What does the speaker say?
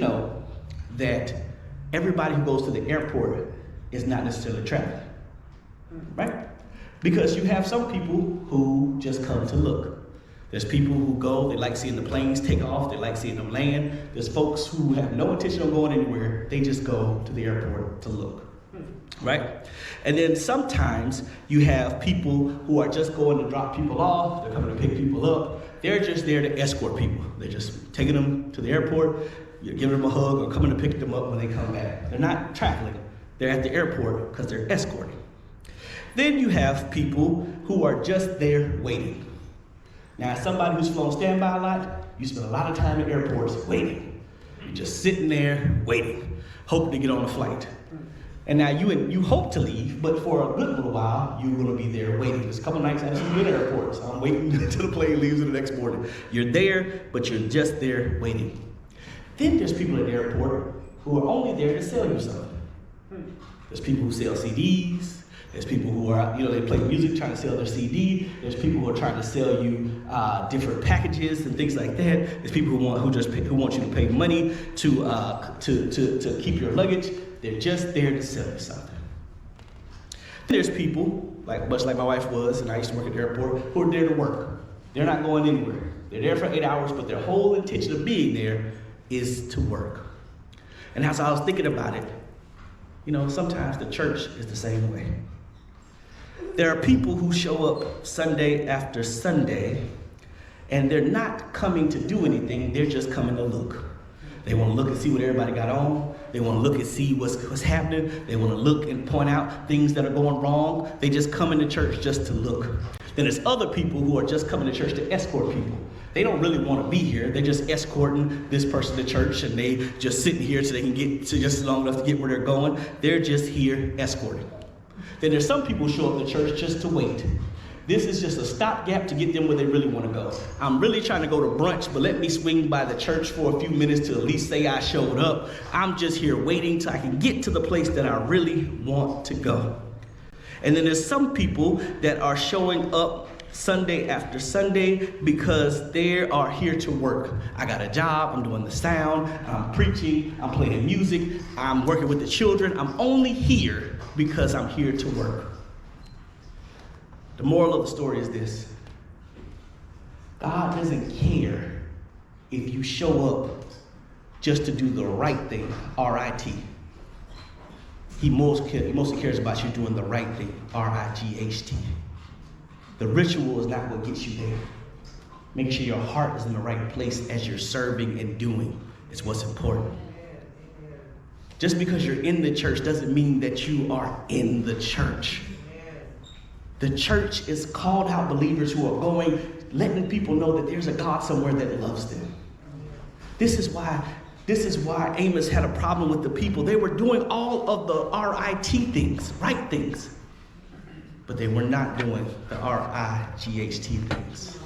know that everybody who goes to the airport is not necessarily traveling, right? Because you have some people who just come to look. There's people who go, they like seeing the planes take off, they like seeing them land. There's folks who have no intention of going anywhere, they just go to the airport to look, right? And then sometimes you have people who are just going to drop people off, they're coming to pick people up, they're just there to escort people. They're just taking them to the airport, you're giving them a hug or coming to pick them up when they come back. They're not traveling, they're at the airport because they're escorting. Then you have people who are just there waiting. Now, as somebody who's flown standby a lot, you spend a lot of time at airports waiting. You're just sitting there waiting, hoping to get on a flight. And now you hope to leave, but for a good little while, you're gonna be there waiting. There's a couple nights I had good airports. I'm waiting until the plane leaves the next morning. You're there, but you're just there waiting. Then there's people at the airport who are only there to sell you something. There's people who sell CDs. There's people who are, they play music trying to sell their CD. There's people who are trying to sell you different packages and things like that. There's people who want you to pay money to keep your luggage. They're just there to sell you something. There's people, much like my wife was, and I used to work at the airport, who are there to work. They're not going anywhere. They're there for 8 hours, but their whole intention of being there is to work. And as I was thinking about it, sometimes the church is the same way. There are people who show up Sunday after Sunday, and they're not coming to do anything, they're just coming to look. They want to look and see what everybody got on. They want to look and see what's happening. They want to look and point out things that are going wrong. They just come into church just to look. Then there's other people who are just coming to church to escort people. They don't really want to be here. They're just escorting this person to church, and they just sitting here so they can get to just long enough to get where they're going. They're just here escorting. Then there's some people who show up to church just to wait. This is just a stopgap to get them where they really want to go. I'm really trying to go to brunch, but let me swing by the church for a few minutes to at least say I showed up. I'm just here waiting till I can get to the place that I really want to go. And then there's some people that are showing up Sunday after Sunday because they are here to work. I got a job, I'm doing the sound, I'm preaching, I'm playing music, I'm working with the children. I'm only here because I'm here to work. The moral of the story is this: God doesn't care if you show up just to do the right thing, R-I-T. He mostly cares about you doing the right thing, R-I-G-H-T. The ritual is not what gets you there. Making sure your heart is in the right place as you're serving and doing is what's important. Just because you're in the church doesn't mean that you are in the church. The church is called out believers who are going, letting people know that there's a God somewhere that loves them. This is why Amos had a problem with the people. They were doing all of the R-I-T things, right things, but they were not doing the R-I-G-H-T things.